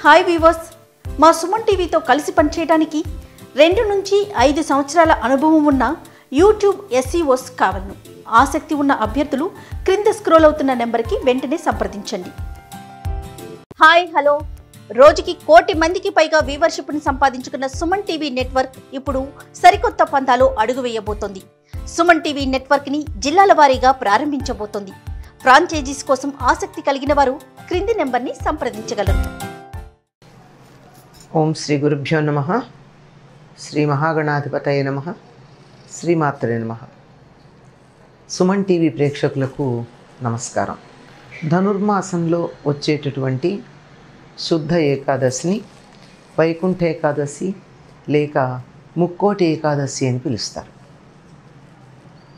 Hi weavers, మా సుమన్ టీవీతో కలిసి పనిచేయడానికి 2 నుంచి 5 సంవత్సరాల అనుభవం ఉన్న యూట్యూబ్ ఎస్ఈఓస్ కావాలను. ఆసక్తి ఉన్న అభ్యర్థులు క్రింద స్క్రోల్ అవుతున్న నెంబర్కి వెంటనే సంప్రదించండి. హాయ్ హలో, రోజుకి 1 కోటి మందికి పైగా వ్యూవర్షిప్ని సంపాదించుకున్న సుమన్ టీవీ నెట్వర్క్ ఇప్పుడు సరికొత్త పంథాలో అడుగు వేయబోతోంది. సుమన్ టీవీ నెట్వర్క్ని జిల్లాల వారీగా ప్రారంభించబోతోంది. ఫ్రాంచైజీస్ కోసం ఆసక్తి కలిగిన వారు క్రింది నెంబర్ని సంప్రదించగలరు. ఓం శ్రీ గురుభ్యో నమః. శ్రీ మహాగణాధిపతయ నమః. శ్రీమాత్రే నమః. సుమన్ టీవీ ప్రేక్షకులకు నమస్కారం. ధనుర్మాసంలో వచ్చేటటువంటి శుద్ధ ఏకాదశిని వైకుంఠ ఏకాదశి లేక ముక్కోటి ఏకాదశి అని పిలుస్తారు.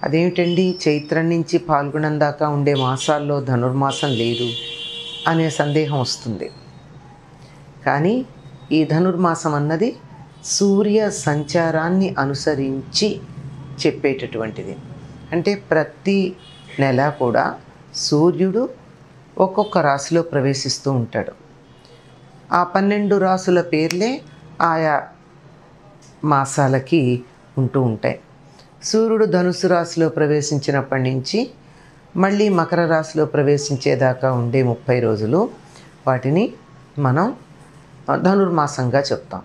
అదేమిటండి, చైత్రం నుంచి పాల్గొనం దాకా ఉండే మాసాల్లో ధనుర్మాసం లేదు అనే సందేహం వస్తుంది. కానీ ఈ ధనుర్మాసం అన్నది సూర్య సంచారాన్ని అనుసరించి చెప్పేటటువంటిది. అంటే ప్రతి నెల కూడా సూర్యుడు ఒక్కొక్క రాశిలో ప్రవేశిస్తూ ఉంటాడు. ఆ 12 రాసుల పేర్లే ఆయా మాసాలకి ఉంటూ ఉంటాయి. సూర్యుడు ధనుసు రాశిలో ప్రవేశించినప్పటి నుంచి మళ్ళీ మకర రాశిలో ప్రవేశించేదాకా ఉండే 30 రోజులు వాటిని మనం ధనుర్మాసంగా చెప్తాం.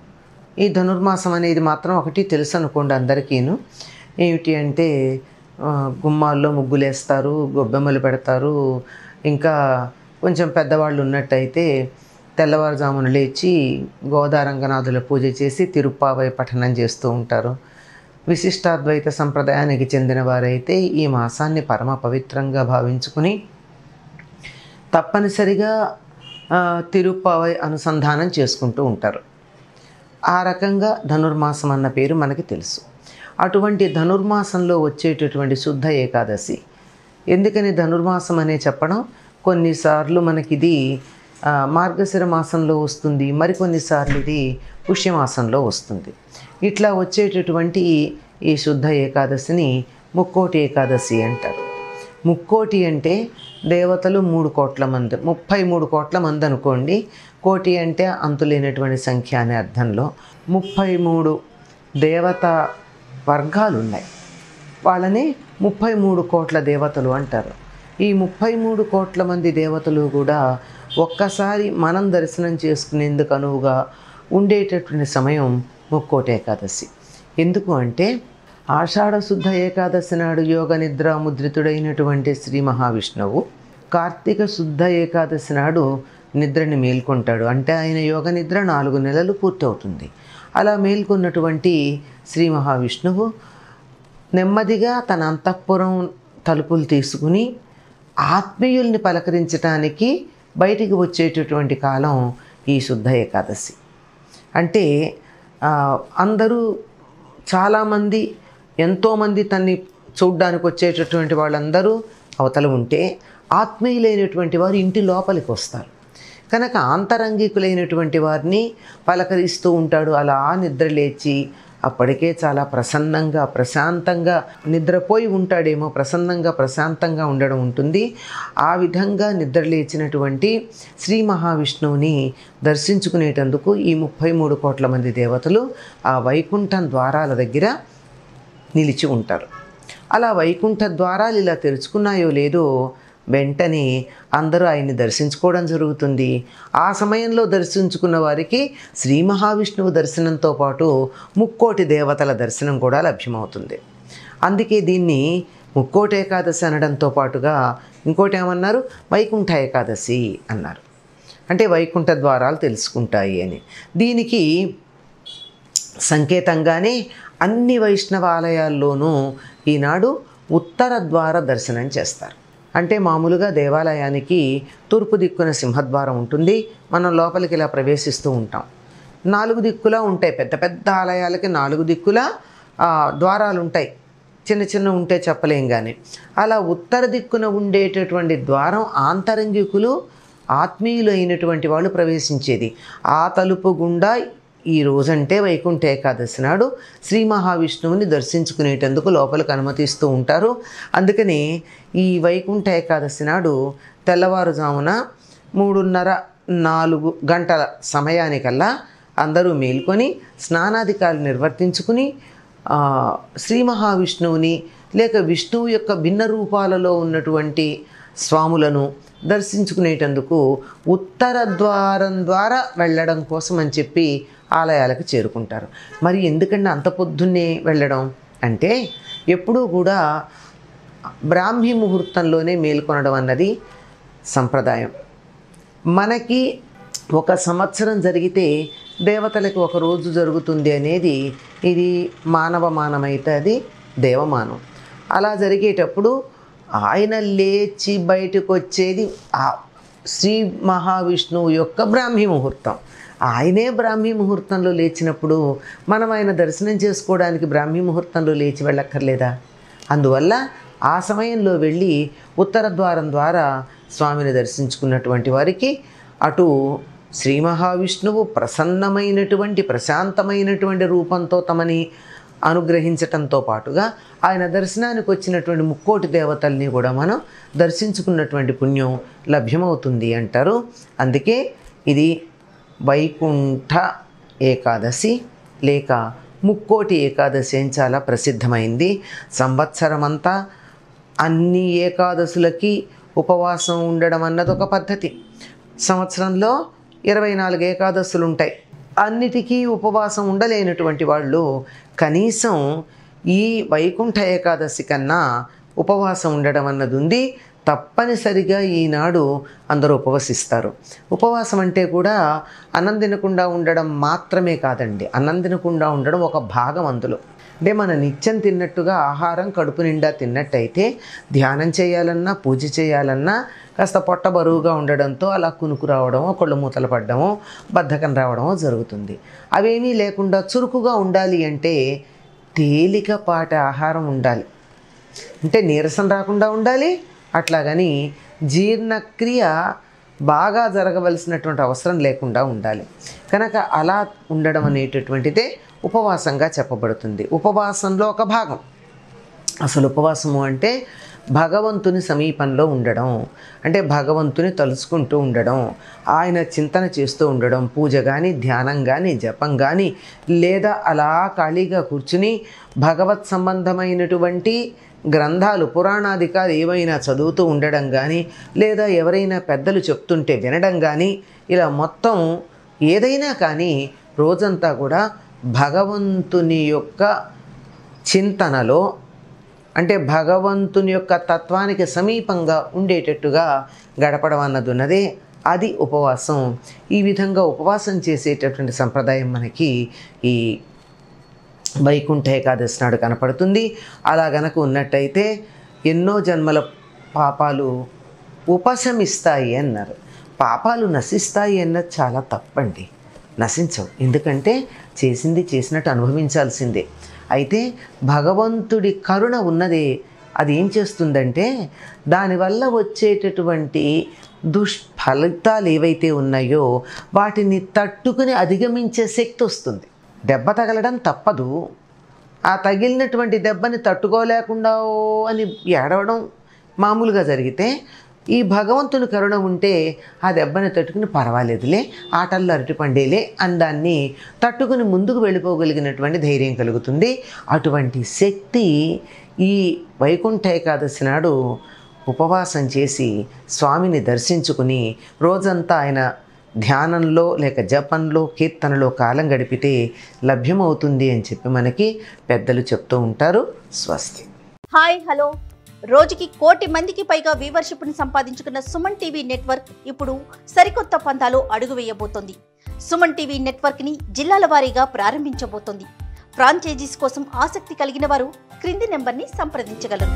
ఈ ధనుర్మాసం అనేది మాత్రం ఒకటి తెలుసు అనుకోండి అందరికీను. ఏమిటి అంటే గుమ్మాల్లో ముగ్గులేస్తారు, గొబ్బెమ్మలు పెడతారు. ఇంకా కొంచెం పెద్దవాళ్ళు ఉన్నట్టయితే తెల్లవారుజామున లేచి గోదారంగనాథుల పూజ చేసి తిరుప్పావై పఠనం చేస్తూ ఉంటారు. విశిష్టాద్వైత సంప్రదాయానికి చెందిన వారైతే ఈ మాసాన్ని పరమ పవిత్రంగా భావించుకుని తప్పనిసరిగా తిరుప్పావై అనుసంధానం చేసుకుంటూ ఉంటారు. ఆ రకంగా ధనుర్మాసం అన్న పేరు మనకి తెలుసు. అటువంటి ధనుర్మాసంలో వచ్చేటటువంటి శుద్ధ ఏకాదశి ఎందుకని ధనుర్మాసం అనే చెప్పడం, కొన్నిసార్లు మనకిది మార్గశిర మాసంలో వస్తుంది, మరికొన్నిసార్లు ఇది పుష్యమాసంలో వస్తుంది. ఇట్లా వచ్చేటటువంటి ఈ శుద్ధ ఏకాదశిని ముక్కోటి ఏకాదశి అంటారు. ముక్కోటి అంటే దేవతలు 3 కోట్ల మంది, 33 కోట్ల మంది అనుకోండి. కోటి అంటే అంతులేనటువంటి సంఖ్య అనే అర్థంలో 33 దేవతా వర్గాలు ఉన్నాయి. వాళ్ళని 33 కోట్ల దేవతలు అంటారు. ఈ 33 కోట్ల మంది దేవతలు కూడా ఒక్కసారి మనం దర్శనం చేసుకునేందుకు అనువుగా ఉండేటటువంటి సమయం ముక్కోటి ఏకాదశి. ఎందుకు అంటే ఆషాఢ శుద్ధ ఏకాదశి నాడు యోగ నిద్ర ముద్రితుడైనటువంటి శ్రీ మహావిష్ణువు కార్తీక శుద్ధ ఏకాదశి నాడు నిద్రని మేల్కొంటాడు. అంటే ఆయన యోగ నిద్ర 4 నెలలు పూర్తవుతుంది. అలా మేల్కొన్నటువంటి శ్రీ మహావిష్ణువు నెమ్మదిగా తన అంతఃపురం తలుపులు తీసుకుని ఆత్మీయుల్ని పలకరించడానికి బయటికి వచ్చేటటువంటి కాలం ఈ శుద్ధ ఏకాదశి. అంటే అందరూ చాలామంది, ఎంతోమంది తన్ని చూడ్డానికి వచ్చేటటువంటి వాళ్ళందరూ అవతల ఉంటే ఆత్మీయులైనటువంటి వారు ఇంటి లోపలికి వస్తారు. కనుక ఆంతరంగికులైనటువంటి వారిని పలకరిస్తూ ఉంటాడు. అలా నిద్ర లేచి అప్పటికే చాలా ప్రసన్నంగా ప్రశాంతంగా నిద్రపోయి ఉంటాడేమో, ప్రసన్నంగా ప్రశాంతంగా ఉండడం ఉంటుంది. ఆ విధంగా నిద్ర లేచినటువంటి శ్రీ మహావిష్ణువుని దర్శించుకునేటందుకు ఈ 33 కోట్ల మంది దేవతలు ఆ వైకుంఠం ద్వారాల దగ్గర నిలిచి ఉంటారు. అలా వైకుంఠ ద్వారాలు ఇలా తెరుచుకున్నాయో లేదో వెంటనే అందరూ ఆయన్ని దర్శించుకోవడం జరుగుతుంది. ఆ సమయంలో దర్శించుకున్న వారికి శ్రీ మహావిష్ణువు దర్శనంతో పాటు ముక్కోటి దేవతల దర్శనం కూడా లభ్యమవుతుంది. అందుకే దీన్ని ముక్కోటి ఏకాదశి అనడంతో పాటుగా ఇంకోటి ఏమన్నారు, వైకుంఠ ఏకాదశి అన్నారు. అంటే వైకుంఠ ద్వారాలు తెలుసుకుంటాయి అని. దీనికి సంకేతంగానే అన్ని వైష్ణవ ఆలయాల్లోనూ ఈనాడు ఉత్తర ద్వార దర్శనం చేస్తారు. అంటే మామూలుగా దేవాలయానికి తూర్పు దిక్కున సింహద్వారం ఉంటుంది. మనం లోపలికి ఇలా ప్రవేశిస్తూ ఉంటాం. 4 దిక్కులా ఉంటాయి. పెద్ద పెద్ద ఆలయాలకి 4 దిక్కులా ద్వారాలు ఉంటాయి. చిన్న చిన్న ఉంటే చెప్పలేం. కానీ అలా ఉత్తర దిక్కున ఉండేటటువంటి ద్వారం ఆంతరంగికులు, ఆత్మీయులు అయినటువంటి వాళ్ళు ప్రవేశించేది. ఆ తలుపు గుండా ఈ రోజంటే వైకుంఠ ఏకాదశి నాడు శ్రీ మహావిష్ణువుని దర్శించుకునేటందుకు లోపలికి అనుమతిస్తూ ఉంటారు. అందుకని ఈ వైకుంఠ ఏకాదశి నాడు తెల్లవారుజామున 3:30 4 గంటల సమయానికల్లా అందరూ మేల్కొని స్నానాధికారులు నిర్వర్తించుకుని శ్రీ మహావిష్ణువుని లేక విష్ణువు యొక్క భిన్న రూపాలలో ఉన్నటువంటి స్వాములను దర్శించుకునేటందుకు ఉత్తర ద్వారం ద్వారా వెళ్ళడం కోసం అని చెప్పి ఆలయాలకు చేరుకుంటారు. మరి ఎందుకంటే అంత పొద్దున్నే వెళ్ళడం అంటే ఎప్పుడూ కూడా బ్రాహ్మీ ముహూర్తంలోనే మేల్కొనడం అన్నది సంప్రదాయం. మనకి ఒక సంవత్సరం జరిగితే దేవతలకు ఒక రోజు జరుగుతుంది అనేది ఇది మానవమానమైతే అది దేవమానం. అలా జరిగేటప్పుడు ఆయన లేచి బయటకు వచ్చేది ఆ శ్రీ మహావిష్ణువు యొక్క బ్రాహ్మీ ముహూర్తం. ఆయనే బ్రాహ్మీ ముహూర్తంలో లేచినప్పుడు మనం ఆయన దర్శనం చేసుకోవడానికి బ్రాహ్మీ ముహూర్తంలో లేచి వెళ్ళక్కర్లేదా? అందువల్ల ఆ సమయంలో వెళ్ళి ఉత్తర ద్వారం ద్వారా స్వామిని దర్శించుకున్నటువంటి వారికి అటు శ్రీ మహావిష్ణువు ప్రసన్నమైనటువంటి ప్రశాంతమైనటువంటి రూపంతో తమని అనుగ్రహించటంతో పాటుగా ఆయన దర్శనానికి వచ్చినటువంటి ముక్కోటి దేవతల్ని కూడా మనం దర్శించుకున్నటువంటి పుణ్యం లభ్యమవుతుంది అంటారు. అందుకే ఇది వైకుంఠ ఏకాదశి లేక ముక్కోటి ఏకాదశి అని చాలా ప్రసిద్ధమైంది. సంవత్సరమంతా అన్ని ఏకాదశులకి ఉపవాసం ఉండడం అన్నది ఒక పద్ధతి. సంవత్సరంలో 24 ఏకాదశులు ఉంటాయి. అన్నిటికీ ఉపవాసం ఉండలేనటువంటి వాళ్ళు కనీసం ఈ వైకుంఠ ఏకాదశి కన్నా ఉపవాసం ఉండడం అన్నది ఉంది. తప్పనిసరిగా ఈనాడు అందరూ ఉపవసిస్తారు. ఉపవాసం అంటే కూడా అన్నం తినకుండా ఉండడం మాత్రమే కాదండి, అన్నం తినకుండా ఉండడం ఒక భాగం అందులో. అంటే మన నిత్యం తిన్నట్టుగా ఆహారం కడుపు నిండా తిన్నట్టయితే ధ్యానం చేయాలన్నా పూజ చేయాలన్నా కాస్త పొట్ట బరువుగా ఉండడంతో అలా కునుకు రావడమో కొళ్ళు మూతలు పడ్డమో బద్ధకం రావడమో జరుగుతుంది. అవేమీ లేకుండా చురుకుగా ఉండాలి అంటే తేలికపాటి ఆహారం ఉండాలి. అంటే నీరసం రాకుండా ఉండాలి, అట్లాగని జీర్ణక్రియ బాగా జరగవలసినటువంటి అవసరం లేకుండా ఉండాలి. కనుక అలా ఉండడం అనేటటువంటిదే ఉపవాసంగా చెప్పబడుతుంది. ఉపవాసంలో ఒక భాగం. అసలు ఉపవాసము అంటే భగవంతుని సమీపంలో ఉండడం, అంటే భగవంతుని తలుచుకుంటూ ఉండడం, ఆయన చింతన చేస్తూ ఉండడం, పూజ కానీ ధ్యానం కానీ జపం కానీ లేదా అలా ఖాళీగా కూర్చుని భగవత్ సంబంధమైనటువంటి గ్రంథాలు పురాణాధికాలు ఏవైనా చదువుతూ ఉండడం కానీ లేదా ఎవరైనా పెద్దలు చెప్తుంటే వినడం కానీ ఇలా మొత్తం ఏదైనా కానీ రోజంతా కూడా భగవంతుని యొక్క చింతనలో, అంటే భగవంతుని యొక్క తత్వానికి సమీపంగా ఉండేటట్టుగా గడపడం అన్నది ఉన్నదే అది ఉపవాసం. ఈ విధంగా ఉపవాసం చేసేటటువంటి సంప్రదాయం మనకి ఈ వైకుంఠ ఏకాదశి నాడు కనపడుతుంది. అలా గనక ఉన్నట్టయితే ఎన్నో జన్మల పాపాలు ఉపశమిస్తాయి అన్నారు. పాపాలు నశిస్తాయి అన్నది చాలా తప్పండి. నశించవు, ఎందుకంటే చేసింది చేసినట్టు అనుభవించాల్సిందే. అయితే భగవంతుడి కరుణ ఉన్నదే అది ఏం చేస్తుందంటే దానివల్ల వచ్చేటటువంటి దుష్ఫలితాలు ఏవైతే ఉన్నాయో వాటిని తట్టుకుని అధిగమించే శక్తి వస్తుంది. దెబ్బ తగలడం తప్పదు, ఆ తగిలినటువంటి దెబ్బని తట్టుకోలేకుండా అని ఏడవడం మామూలుగా జరిగితే ఈ భగవంతుని కరుణ ఉంటే ఆ దెబ్బని తట్టుకుని పర్వాలేదులే, ఆటల్లో అరటిపండేలే అని దాన్ని తట్టుకుని ముందుకు వెళ్ళిపోగలిగినటువంటి ధైర్యం కలుగుతుంది. అటువంటి శక్తి ఈ వైకుంఠ ఏకాదశి నాడు ఉపవాసం చేసి స్వామిని దర్శించుకుని రోజంతా ఆయన ధ్యానంలో లేక జపంలో కీర్తనలో కాలం గడిపితే లభ్యమవుతుంది అని చెప్పి మనకి పెద్దలు చెప్తూ ఉంటారు. స్వస్తి. Hi hello. రోజుకి 1 కోటి మందికి పైగా వ్యూవర్షిప్ని సంపాదించుకున్న సుమన్ టీవీ నెట్వర్క్ ఇప్పుడు సరికొత్త పంతాలో అడుగు వేయబోతోంది. సుమన్ టీవీ నెట్వర్క్ని జిల్లాల వారీగా ప్రారంభించబోతోంది. ఫ్రాంచైజీస్ కోసం ఆసక్తి కలిగిన వారు క్రింది నెంబర్ని సంప్రదించగలరు.